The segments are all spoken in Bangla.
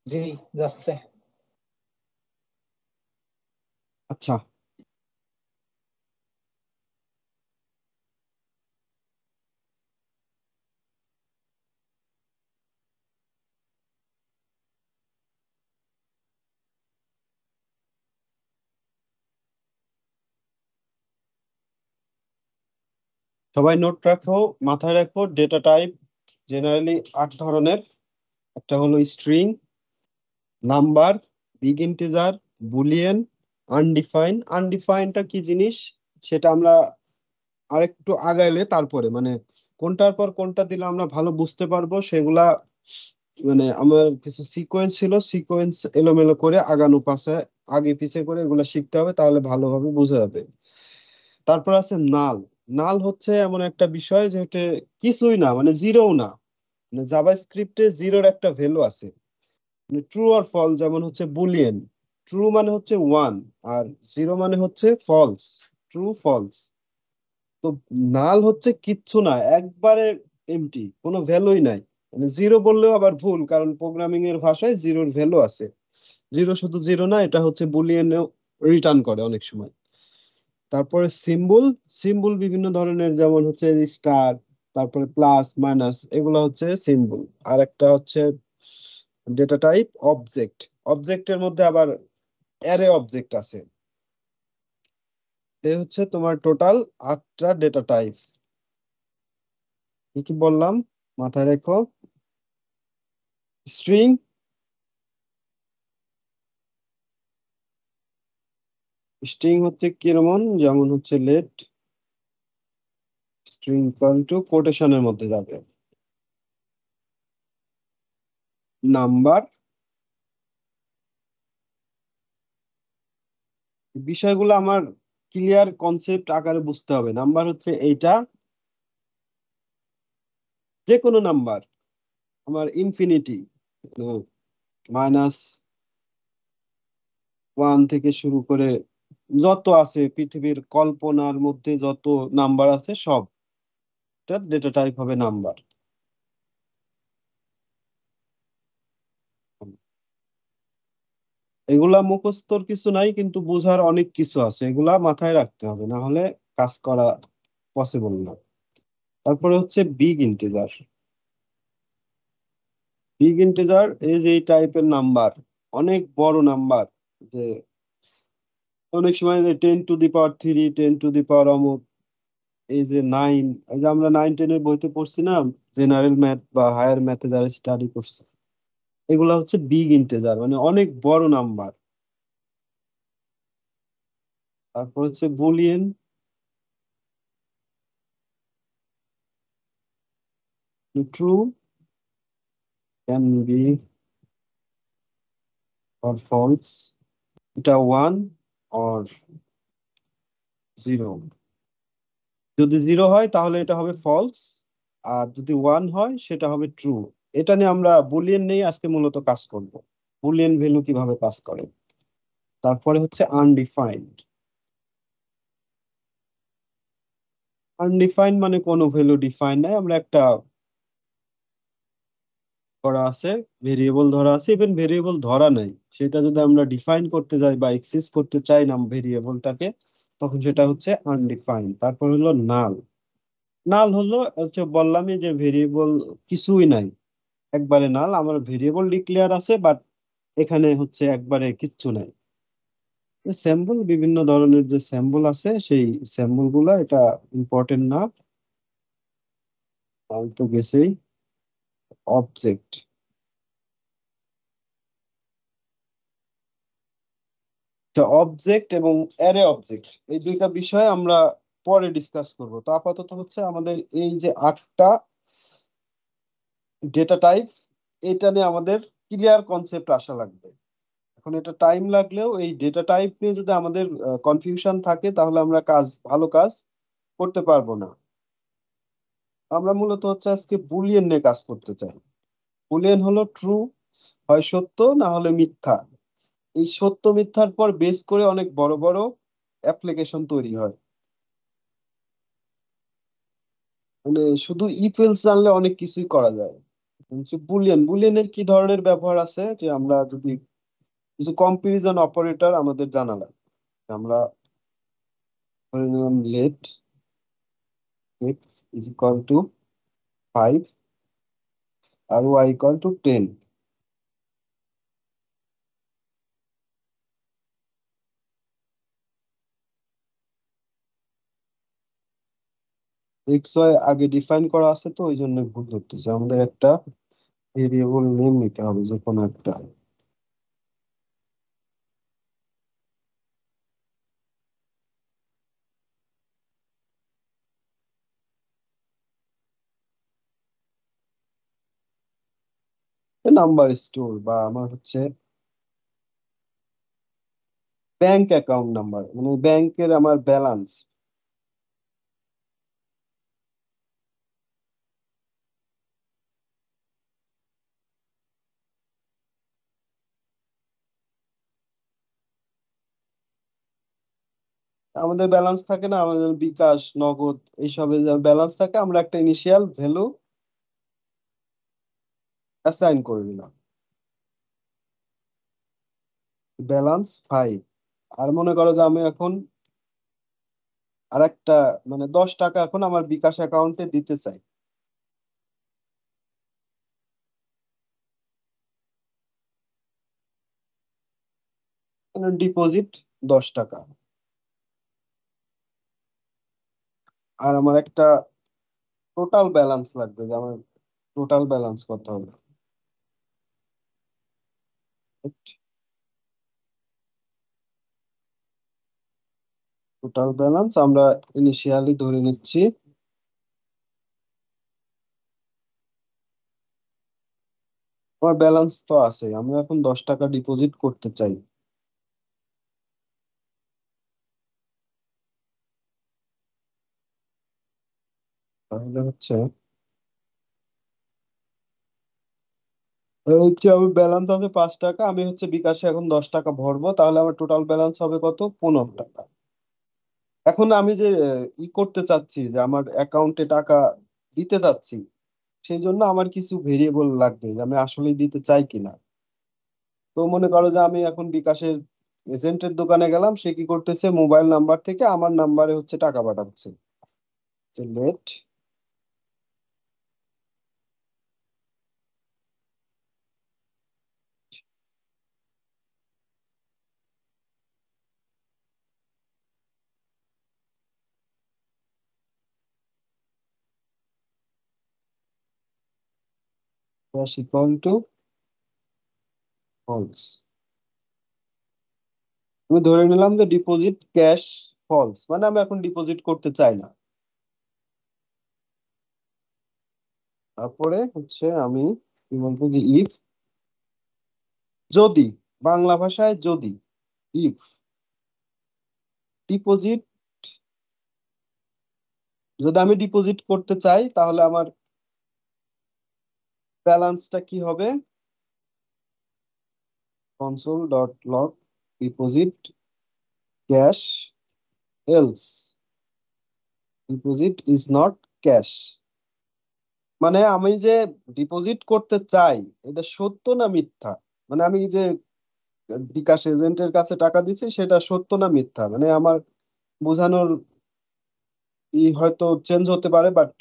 জি, যাচ্ছে। আচ্ছা, সবাই নোট রাখো, মাথায় রাখো। ডেটা টাইপ জেনারেলি 8 ধরনের। একটা হলো string, number, big integer, boolean, undefine. আনডিফাইনটা কি জিনিস সেটা আমরা আরেকটু আগাইলে তারপরে মানে কোনটার পর কোনটা দিলে আমরা ভালো বুঝতে পারবো সেগুলা। মানে আমার কিছু সিকোয়েন্স ছিল, সিকোয়েন্স এলোমেলো করে আগানো পাশে আগে পিছে করে এগুলা শিখতে হবে, তাহলে ভালোভাবে বোঝা যাবে। তারপর আছে নাল। নাল হচ্ছে এমন একটা বিষয় যেটা কিছুই না, মানে জিরো না। মানে জাভা স্ক্রিপ্টে জিরোর একটা ভ্যালু আছে, মানে ট্রু আর ফল। যেমন হচ্ছে বুলিয়ান, ট্রু মানে হচ্ছে ওয়ান, আর জিরো মানে হচ্ছে ফলস। True false. তো নাল হচ্ছে কিচ্ছু না, একবারে এমটি, কোনো ভ্যালুই নাই। মানে জিরো বললেও আবার ভুল, কারণ প্রোগ্রামিং এর ভাষায় জিরোর ভ্যালু আছে। জিরো শুধু জিরো না, এটা হচ্ছে বুলিয়ানেও রিটার্ন করে অনেক সময়। তারপরে সিম্বল। সিম্বল বিভিন্ন ধরনের, যেমন হচ্ছে স্টার, তারপরে প্লাস মাইনাস, এগুলো হচ্ছে সিম্বল। আর একটা হচ্ছে ডেটা টাইপ অবজেক্ট। অবজেক্টের মধ্যে আবার অ্যারে অবজেক্ট আছে। এই হচ্ছে তোমার টোটাল 8টা ডেটা টাইপ। কি কি বললাম মাথায় রেখো। স্ট্রিং, স্ট্রিং হচ্ছে কিরকম, যেমন হচ্ছে লেট স্ট্রিং ইকুয়াল টু কোটেশনের মধ্যে যাবে। নাম্বার, বিষয়গুলো আমার ক্লিয়ার কনসেপ্ট আকারে বুঝতে হবে। নাম্বার হচ্ছে এইটা, যে কোনো নাম্বার। আমার ইনফিনিটি, -1 থেকে শুরু করে যত আছে পৃথিবীর কল্পনার মধ্যে, যত নাম্বার আছে সব ডেটা টাইপ হবে নাম্বার। এগুলা মুখস্থর কিছু নাই, কিন্তু বোঝার অনেক কিছু আছে, এগুলা মাথায় রাখতে হবে, না হলে কাজ করা পসিবল না। তারপরে হচ্ছে বিগ ইন্টিজার। বিগ ইন্টিজার এই যে এই টাইপের নাম্বার, অনেক বড় নাম্বার। যে অনেক সময় যে 10⁻³ 10⁻, এই যে 9, এই যে আমরা 9-10 এর বইতে পড়ছি না, জেনারেল ম্যাথ বা হায়ার ম্যাথে যারা স্টাডি করছে, এগুলা হচ্ছে বিগ ইন্টিজার, মানে অনেক বড় নাম্বার। তারপর হচ্ছে boolean. True can be or false, এটা ওয়ান অর জিরো। যদি জিরো হয় তাহলে এটা হবে ফলস, আর যদি ওয়ান হয় সেটা হবে ট্রু। এটা নিয়ে আমরা বুলিয়ান নিয়ে আজকে মূলত কাজ করব, বুলিয়ান ভ্যালু কিভাবে কাজ করে। তারপরে হচ্ছে আনডিফাইন্ড। আনডিফাইন্ড মানে কোনো ভ্যালু ডিফাইন নাই, আমরা একটা করা আছে, ভেরিয়েবল ধরা আছে, ইভেন ভেরিয়েবল ধরা নাই, সেটা যদি আমরা ডিফাইন করতে যাই বা এক্সিস করতে চাই না ভেরিয়েবলটাকে, তখন সেটা হচ্ছে আনডিফাইন্ড। তারপর হলো নাল। নাল হলো হচ্ছে বললামই যে ভেরিয়েবল কিছুই নাই, একবারে নাল। আমার ভেরিয়েবল ডিক্লেয়ার আছে, বাট এখানে হচ্ছে একবারে কিচ্ছু নাই। স্যাম্পল, বিভিন্ন ধরনের যে স্যাম্পল আছে, সেই স্যাম্পল গুলা এটা ইম্পর্টেন্ট না, আমি তো গেছেই। অবজেক্ট, অবজেক্ট এবং অ্যারে অবজেক্ট, এই দুইটা বিষয় আমরা পরে ডিসকাস করব। তো আপাতত হচ্ছে আমাদের এই যে 8টা ডেটা টাইপ, এটা নিয়ে আমাদের ক্লিয়ার কনসেপ্ট আসা লাগবে। এখন এটা টাইম লাগলেও এই ডেটা টাইপ নিয়ে যদি আমাদের কনফিউশন থাকে, তাহলে আমরা ভালো কাজ করতে পারবো না। আমরা মূলত হচ্ছে আজকে বুলিয়ান নিয়ে কাজ করতে চাই। বুলিয়ান হলো ট্রু, হয় সত্য না হলে মিথ্যা। এই সত্য মিথ্যার পর বেস করে অনেক বড় বড় অ্যাপ্লিকেশন তৈরি হয়। মানে শুধু ইফ এলস জানলে অনেক কিছুই করা যায়। বুলিয়ান, বুলিয়ানের কি ধরনের ব্যবহার আছে, যে আমরা যদি কিছু কম্পারিজন অপারেটর আমাদের জানা লাগে, আমরা ধরে নিলাম let x is equal to 5 আর y equal to 10। X y আগে ডিফাইন করা আছে, তো ওই জন্য ভুল ধরতেছে। আমাদের একটা ভেরিয়েবল নেম নিতে হবে যে কোনো একটা। নাম্বার স্টোর বা আমার হচ্ছে ব্যাংক অ্যাকাউন্ট নাম্বার, মানে ব্যাংকের আমার ব্যালেন্স। আমাদের ব্যালেন্স থাকে না, আমাদের বিকাশ, নগদ এইসবের ব্যালেন্স থাকে, আমরা একটা ইনিশিয়াল ভ্যালু অ্যাসাইন করে নিলাম, ব্যালেন্স 5। আর মনে করো যে আমি এখন আর একটা, মানে 10 টাকা এখন আমার বিকাশ অ্যাকাউন্টে দিতে চাই, ডিপোজিট 10 টাকা। আর আমার একটা টোটাল ব্যালেন্স লাগবে, যে আমার টোটাল ব্যালেন্স কত হবে। টোটাল ব্যালেন্স আমরা ইনিশিয়ালি ধরে নিচ্ছি, আমার ব্যালেন্স তো আছে, আমরা এখন 10 টাকা ডিপোজিট করতে চাই। তাহলে হচ্ছে আমি ব্যালেন্স আছে 5 টাকা, আমি হচ্ছে বিকাশে এখন 10 টাকা ভরবো, তাহলে আমার টোটাল ব্যালেন্স হবে কত, 15 টাকা। এখন আমি যে করতে চাচ্ছি, যে আমার অ্যাকাউন্টে টাকা দিতে চাচ্ছি, সেই জন্য আমার কিছু ভেরিয়েবল লাগবে, যে আমি আসলেই দিতে চাই কিনা। তো মনে করো যে আমি এখন বিকাশের এজেন্টের দোকানে গেলাম, সে কি করতেছে, মোবাইল নাম্বার থেকে আমার নাম্বারে হচ্ছে টাকা পাঠাচ্ছে। Let cash equal to false. আমি ধরে নিলাম যে ডিপোজিট ক্যাশ ফলস, মানে আমি এখন ডিপোজিট করতে চাই না। তারপরে হচ্ছে আমি কি বলবো, যে ইফ, যদি, বাংলা ভাষায় যদি, ইফ ডিপোজিট, যদি আমি ডিপোজিট করতে চাই, তাহলে আমার ব্যালেন্সটা কি হবে, console dot log deposit cash else deposit is not cash. মানে আমি যে ডিপোজিট করতে চাই, এটা সত্য না মিথ্যা, মানে আমি যে বিকাশ এজেন্টের কাছে টাকা দিছি সেটা সত্য না মিথ্যা, মানে আমার বোঝানোর হয়তো চেঞ্জ হতে পারে, বাট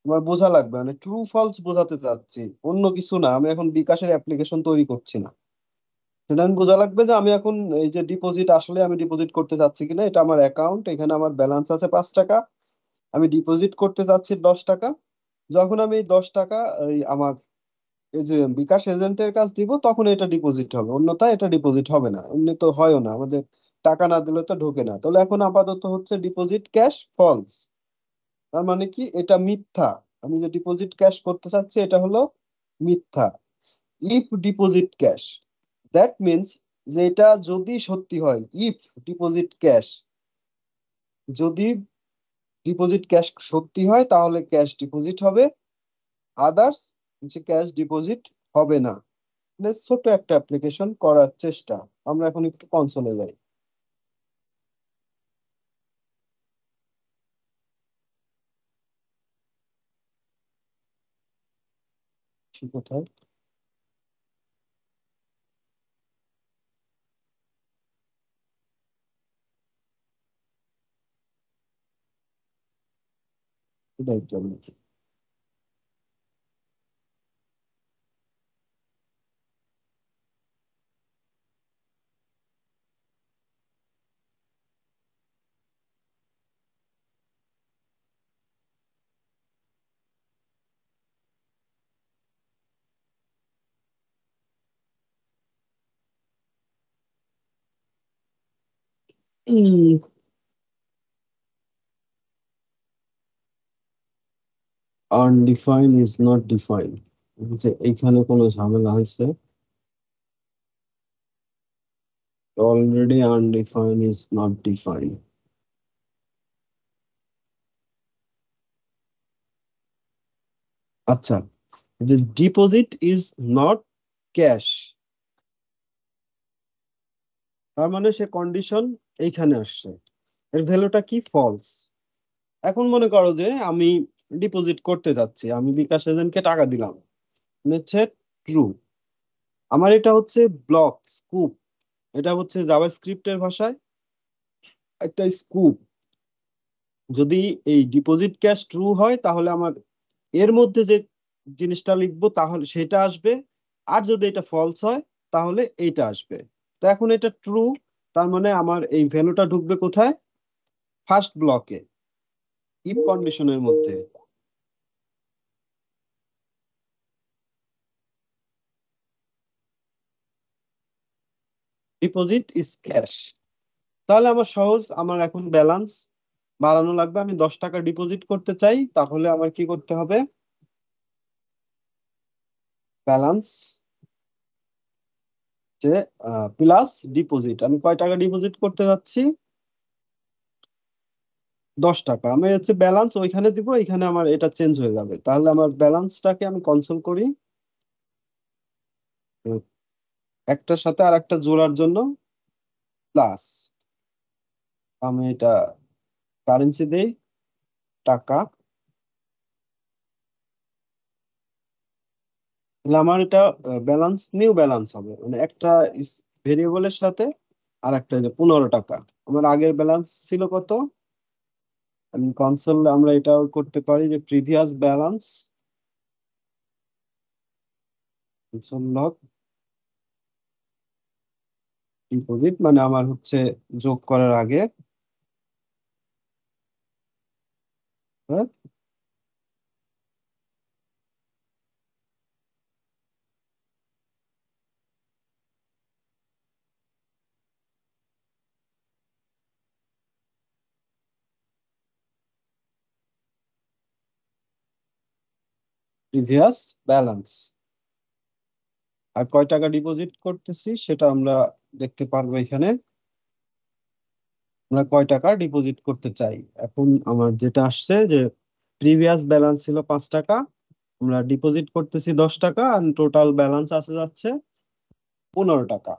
আমার বোঝা লাগবে, মানে ট্রু ফলস বোঝাতে চাচ্ছি, অন্য কিছু না। আমি এখন বিকাশের অ্যাপ্লিকেশন তৈরি করছি না, সেটা আমি বোঝা লাগবে যে আমি এখন এই যে ডিপোজিট, আসলে আমি ডিপোজিট করতে চাচ্ছি কিনা, এটা আমার অ্যাকাউন্ট, এখানে আমার ব্যালেন্স আছে 5 টাকা, আমি ডিপোজিট করতে চাচ্ছি 10 টাকা। যখন আমি 10 টাকা এই আমার এই যে বিকাশ এজেন্টের কাছ দিব, তখন এটা ডিপোজিট হবে, অন্যথায় এটা ডিপোজিট হবে না, এমনি তো হয়ও না, আমাদের টাকা না দিলে তো ঢোকে না। তাহলে এখন আপাতত হচ্ছে ডিপোজিট ক্যাশ ফলস, তার মানে কি, এটা মিথ্যা। আমি যে ডিপোজিট ক্যাশ করতে চাচ্ছি এটা হলো মিথ্যা। If deposit cash, that means যে এটা যদি সত্যি হয়, ইফ ডিপোজিট ক্যাশ, যদি ডিপোজিট ক্যাশ সত্যি হয় তাহলে ক্যাশ ডিপোজিট হবে, আদার্স যে ক্যাশ ডিপোজিট হবে না। ছোট একটা অ্যাপ্লিকেশন করার চেষ্টা। আমরা এখন একটু কনসোলে যাই। কোথায়? এটাই তো নাকি? আনডিফাইন ইজ নট ডিফাইন, এইখানে কোনো ঝামেলা হয়েছে। Already undefined is not define. আচ্ছা, ডিপোজিট ইজ নট ক্যাশ, তার মানে সে কন্ডিশন এইখানে আসছে, এর ভ্যালুটা কি? ফলস। এখন মনে করো যে আমি ডিপোজিট করতে যাচ্ছি, আমি বিকাশ এজেন্টকে টাকা দিলাম, হচ্ছে ট্রু। আমার এটা হচ্ছে ব্লক স্কুপ, এটা হচ্ছে জাভাস্ক্রিপ্টের ভাষায় একটা স্কুপ। যদি এই ডিপোজিট ক্যাশ ট্রু হয় তাহলে আমার এর মধ্যে যে জিনিসটা লিখবো তাহলে সেটা আসবে, আর যদি এটা ফলস হয় তাহলে এইটা আসবে। তো এখন এটা ট্রু, তার মানে আমার এই ভ্যালুটা ঢুকবে কোথায়? ফার্স্ট ব্লকে, ইফ কন্ডিশনের মধ্যে। ডিপোজিট ইজ ক্যাশ, তাহলে আমার সহজ, আমার এখন ব্যালেন্স বাড়ানো লাগবে। আমি 10 টাকা ডিপোজিট করতে চাই, তাহলে আমার কি করতে হবে? ব্যালেন্স যে প্লাস ডিপোজিট, আমি কয় টাকা ডিপোজিট করতে যাচ্ছি? 10 টাকা। আমি হচ্ছে ব্যালেন্স ওইখানে দিব, এখানে আমার এটা চেঞ্জ হয়ে যাবে। তাহলে আমার ব্যালেন্সটাকে আমি কনসোল করি, উম, একটার সাথে আর একটা জোড়ার জন্য প্লাস, আমি এটা কারেন্সি দেই টাকা, তাহলে আমার এটা ব্যালেন্স নিউ ব্যালেন্স হবে, মানে একটা ভেরিয়েবলের সাথে আর একটা 15 টাকা। আমার আগের ব্যালেন্স ছিল কত? আমি কনসোল আমরা এটাও করতে পারি যে previous balance console log deposit, মানে আমার হচ্ছে যোগ করার আগে, প্রিভিয়াস ব্যালেন্স, আর কয় টাকা ডিপোজিট করতেছি সেটা আমরা দেখতে পারবো এখানে। আমরা কয় টাকা ডিপোজিট করতে চাই, এখন আমার যেটা আসছে যে প্রিভিয়াস ব্যালেন্স ছিল 5 টাকা, আমরা ডিপোজিট করতেছি 10 টাকা, আর টোটাল ব্যালেন্স আসে যাচ্ছে 15 টাকা।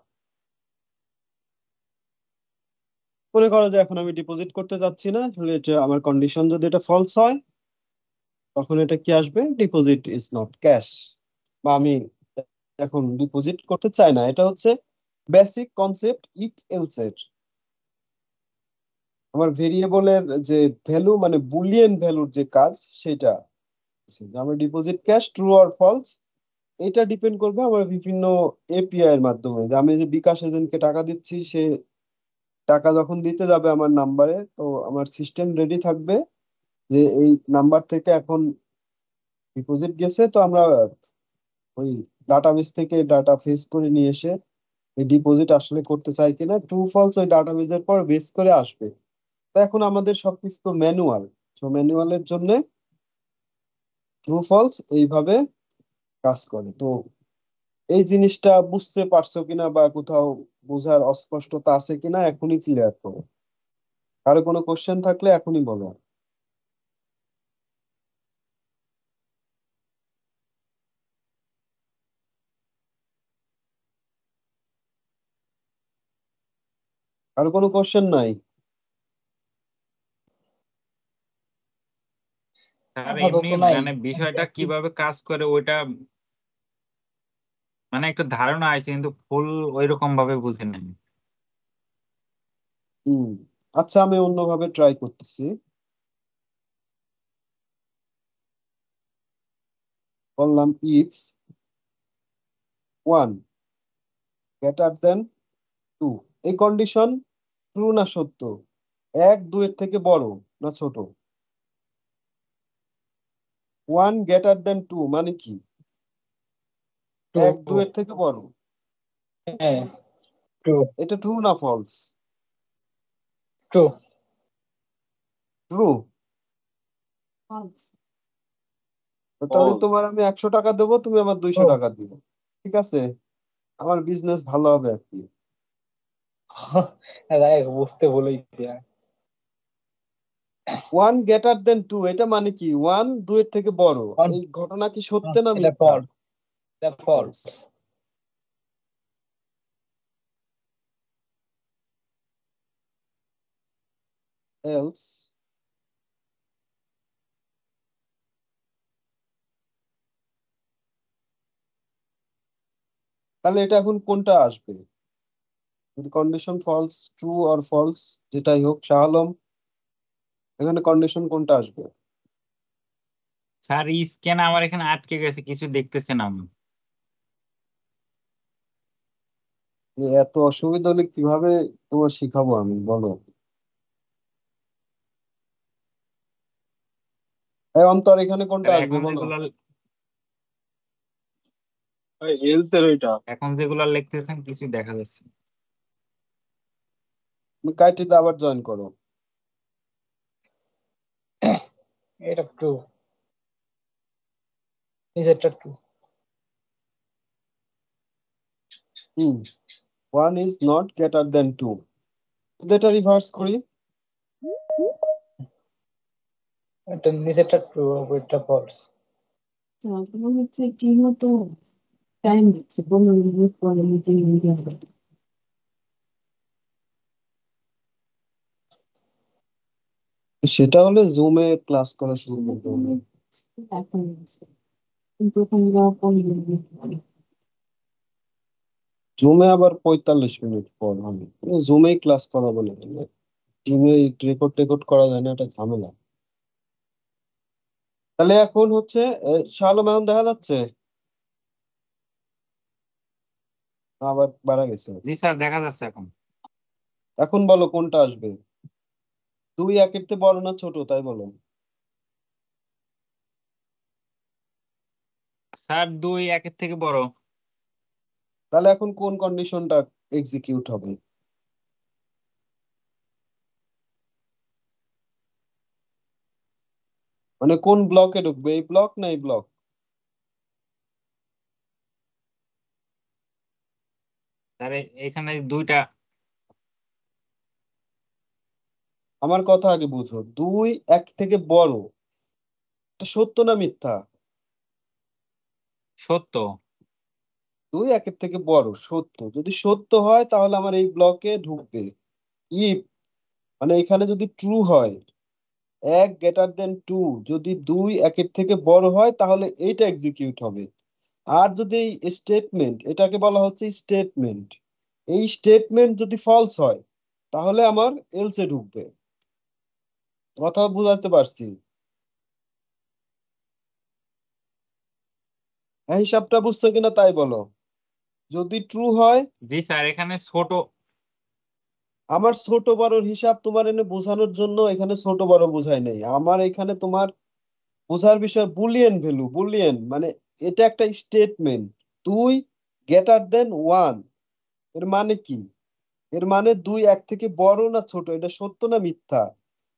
মনে করো যে এখন আমি ডিপোজিট করতে যাচ্ছি না, তাহলে এটা আমার কন্ডিশন যদি এটা ফলস হয় তখন এটা কি আসবে? ডিপোজিট ইজ নট ক্যাশ, বা আমি এখন ডিপোজিট করতে চাই না। এটা হচ্ছে বেসিক কনসেপ্ট ইফ এলস এর। আমার ভেরিয়েবলের যে ভ্যালু, মানে বুলিয়ান ভ্যালুর যে কাজ সেটা, আমার deposit cash true or false, এটা ডিপেন্ড করবে আমার বিভিন্ন এপিআই এর মাধ্যমে। যে আমি যে বিকাশ এজেন্টকে টাকা দিচ্ছি, সে টাকা যখন দিতে যাবে আমার নাম্বারে, তো আমার সিস্টেম রেডি থাকবে যে এই নাম্বার থেকে এখন ডিপোজিট গেছে, তো আমরা ওই ডাটাবেস থেকে ডাটা ফেচ করে নিয়ে এসে এই ডিপোজিট আসলে করতে চাই কিনা, ট্রু ফলস ওই ডাটাবেসের পর বেস করে আসবে। তো এখন আমাদের সবকিছু তো ম্যানুয়াল, তো ম্যানুয়ালের জন্য ট্রু ফলস এইভাবে কাজ করে। তো এই জিনিসটা বুঝতে পারছো কিনা, বা কোথাও বোঝার অস্পষ্টতা আছে কিনা এখনই ক্লিয়ার করো। কারো কোনো কোশ্চেন থাকলে এখনই বলো। কারো কোনো কোশ্চেন নাই? আর আপাতত এমনি নাই। মানে বিষয়টা কিভাবে কাজ করে ওইটা মানে একটু ধারণা আছে কিন্তু ফুল ওই রকম ভাবে বুঝে নেন। হুম, আচ্ছা আমি অন্যভাবে ট্রাই করতেছি। বললাম ইফ 1 গ্রেটার দেন 2, এই কন্ডিশন ট্রু না সত্য? 1 2 এর থেকে বড় না ছোট? 1 গ্রেটার দেন 2 মানে কি? টু 1 2 এর থেকে বড়। হ্যাঁ টু এটা ট্রু না ফলস? Two true. তাহলে তোমার আমি 100 টাকা দেবো, তুমি আমার 200 টাকা দিবে। ঠিক আছে, আমার বিজনেস ভালো হবে আর কি। বুঝতে বলেছি। 1 গ্রেটার দেন 2 এটা মানে কি? 1 2 এর থেকে বড়। এই ঘটনা কি সত্য না এটা মিথ্যা? ফলস, এটা ফলস। ফলস। এলস তাহলে এটা এখন কোনটা আসবে? যদি condition false, true or false যেটাই হোক, শাহ আলম এখানে কন্ডিশন কোনটা আসবে? স্যার স্ক্যান আমার এখানে আটকে গেছে, কিছু দেখতেছে না আমি। এত অসুবিধা হলে কিভাবে তোমার শিখাবো আমি, বলো। এই অন্তর এখানে কোনটা স্যার আসবে বলো। হেলথের ওইটা এখন যেগুলা লিখতেছেন কিছু দেখা যাচ্ছে না। তুমি কাইটিতে আবার জয়েন করো। এটা টু, নিচেরটা two. Hmm, 1 is not greater than 2। এটা রিভার্স করি। এটা নিচেরটা টু, ওইটা ফলস। আপনার হচ্ছে কি মতো টাইম দিচ্ছে 15 মিনিট পরে মিটিং হয়ে যাবে। সেটা হলে জুমে ক্লাস করা শুরু করতে হবে। এখন আছে, কিন্তু ওখানে যাওয়া 15 মিনিট পরে। জুমে আবার 45 মিনিট পর হবে। জুমেই ক্লাস করা বলে, টিমে রেকর্ড টেকর্ড করা যায় না, এটা ঝামেলা। তাহলে এখন হচ্ছে শালম এখন দেখা যাচ্ছে আবার বাড়া গেছে। জি স্যার, দেখা যাচ্ছে এখন। এখন বলো কোনটা আসবে? 2 1 এর থেকে বড় না ছোট তাই বলো। স্যার 2 1 থেকে বড়। তাহলে এখন কোন কন্ডিশনটা এক্সিকিউট হবে? মানে কোন ব্লকে ঢুকবে, এই ব্লক না এই ব্লক? স্যার এখানে দুইটা। আমার কথা আগে বুঝো, 2 1 থেকে বড়, এটা সত্য না মিথ্যা? সত্য। 2 1 এর থেকে বড় সত্য, যদি সত্য হয় তাহলে আমার এই ব্লকে ঢুকবে। ইফ মানে এখানে যদি ট্রু হয়, 1 গ্রেটার দেন 2, যদি 2 1 এর থেকে বড় হয় তাহলে এইটা এক্সিকিউট হবে। আর যদি এই স্টেটমেন্ট, এটাকে বলা হচ্ছে স্টেটমেন্ট, এই স্টেটমেন্ট যদি ফলস হয় তাহলে আমার এলসে ঢুকবে। কথা বুঝাতে পারছি? এই হিসাবটা বুঝছো কিনা তাই বলো। যদি ট্রু হয়, জি স্যার, এখানে ছোট। আমার ছোট বড়র হিসাব তোমার এনে বোঝানোর জন্য এখানে ছোট বড় বোঝাই নাই, আমার এখানে তোমার বোঝার বিষয় বুলিয়ান ভ্যালু। বুলিয়ান মানে এটা একটা স্টেটমেন্ট, 2 গ্রেটার দেন 1, এর মানে কি? এর মানে 2 1 থেকে বড় না ছোট, এটা সত্য না মিথ্যা?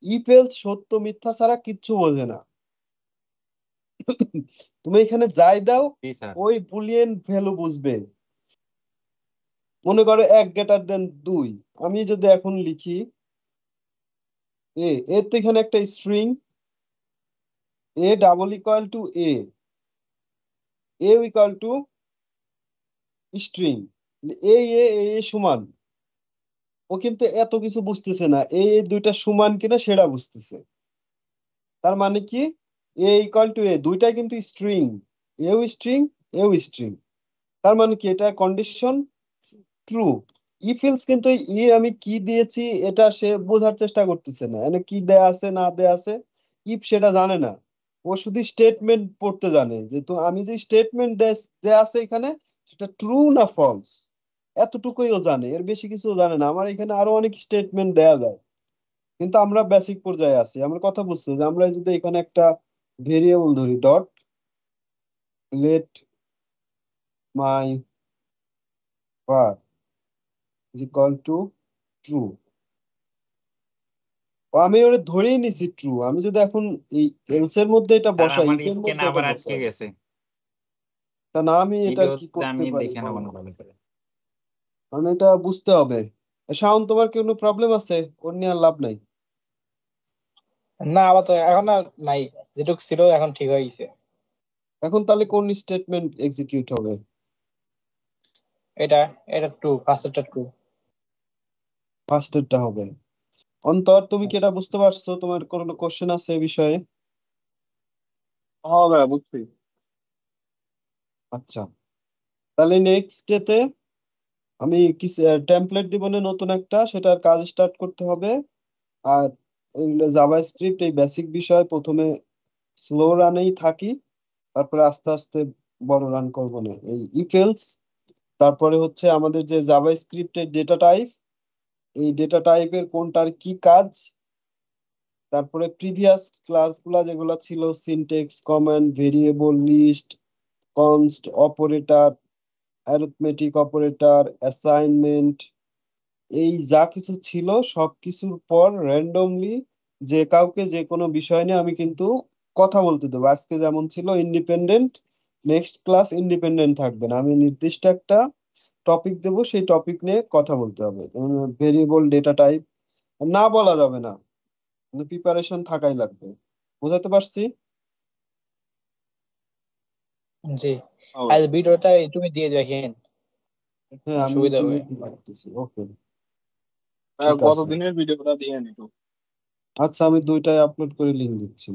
ইফ এলস সত্য মিথ্যা ছাড়া কিচ্ছু বোঝে না। তুমি এখানে যাই দাও, জি স্যার। ওই বুলিয়ান ভ্যালু বুঝবে। মনে করো 1 গ্রেটার দেন 2, আমি যদি এখন লিখি এর তো এখানে একটা string, a double equal to a equal to string, a সমান। ও কিন্তু এত কিছু বুঝতেছে না, এই দুইটা সমান কিনা সেটা বুঝতেছে। তার মানে কি, এ ইকুয়াল টু দুইটাই কিন্তু স্ট্রিং, এও স্ট্রিং এও স্ট্রিং। তার মানে কি এটা কন্ডিশন ট্রু। ইফ এলস কিন্তু আমি কি দিয়েছি এটা সে বোঝার চেষ্টা করতেছে না, মানে কি দেয়া আছে না দেয়া আছে ইফ সেটা জানে না। ও শুধু স্টেটমেন্ট পড়তে জানে যে তো আমি যে স্টেটমেন্ট দেয়া আছে এখানে সেটা ট্রু না ফলস, এতটুকুই ও জানে, এর বেশি কিছু ও জানে না। আমার এখানে আরো অনেক স্টেটমেন্ট দেয়া যায়, কিন্তু আমরা বেসিক পর্যায়ে আছি। আমরা কথা বুঝছি যে আমরা যদি এখানে একটা ভেরিয়েবল ধরি dot late my var is equal to true, আমি ওরে ধরেই নিছি ট্রু। আমি যদি এখন এই এলস এর মধ্যে এটা স্যার বসাই, আমার ইফ এর স্ক্যান মধ্যে এটা আবার আটকে বসাই, গেছে, তা না আমি এটা কি ভিডিওতে করতে আমি পারি দেখে নেব বলো? না ভালো করে। মানে এটা বুঝতে হবে। শাওন, তোমার কি কোনো প্রবলেম আছে? ওর নিয়ে আর লাভ নাই। না আবার তো এখন আর নাই, যেটুকু ছিল এখন ঠিক হয়ে গেছে। এখন তাহলে কোন স্টেটমেন্ট এক্সিকিউট হবে? এটা এটা ট্রু, ফার্স্টটা ট্রু। ফার্স্টেরটা হবে। অন্তর, তুমি কি এটা বুঝতে পারছো? তোমার কোনো কোশ্চেন আছে এই বিষয়ে? হ্যাঁ ভাইয়া বুঝছি। আচ্ছা, তাহলে নেক্সট ডেতে আমি কিছু টেমপ্লেট দিব না নতুন একটা, সেটার কাজ স্টার্ট করতে হবে। আর এইগুলো জাভাস্ক্রিপ্ট এই বেসিক বিষয় প্রথমে স্লো রানেই থাকি, তারপরে আস্তে আস্তে বড় রান করবো না। এই ইফ এলস, তারপরে হচ্ছে আমাদের যে জাভাস্ক্রিপ্টের ডেটা টাইপ, এই ডেটা টাইপের কোনটার কি কাজ, তারপরে প্রিভিয়াস ক্লাসগুলা যেগুলো ছিল syntax, comment, variable, list, const, operator, arithmetic operator, assignment, এই যা কিছু ছিল সব কিছুর পর র্যান্ডমলি যে কাউকে যে কোনো বিষয় নিয়ে আমি কিন্তু কথা বলতে দেবো। আজকে যেমন ছিল ইন্ডিপেন্ডেন্ট, নেক্সট ক্লাস ইন্ডিপেন্ডেন্ট থাকবে না, আমি নির্দিষ্ট একটা টপিক দেবো, সেই টপিক নিয়ে কথা বলতে হবে। ভেরিয়েবল ডেটা টাইপ না বলা যাবে না, প্রিপারেশন থাকাই লাগবে। বুঝাতে পারছি? জি, হ্যাঁ আর ভাইয়া। ভিডিওটা তুমি দিয়ে দেখেন, হ্যাঁ, আমি সুবিধা হবে। ইউটিউবে রাখতেছি। ওকে, ভাইয়া ঠিক আছে। গতদিনের ভিডিওটা দিয়ে নিতো। আচ্ছা, আমি দুইটাই আপলোড করে লিঙ্ক দিচ্ছি।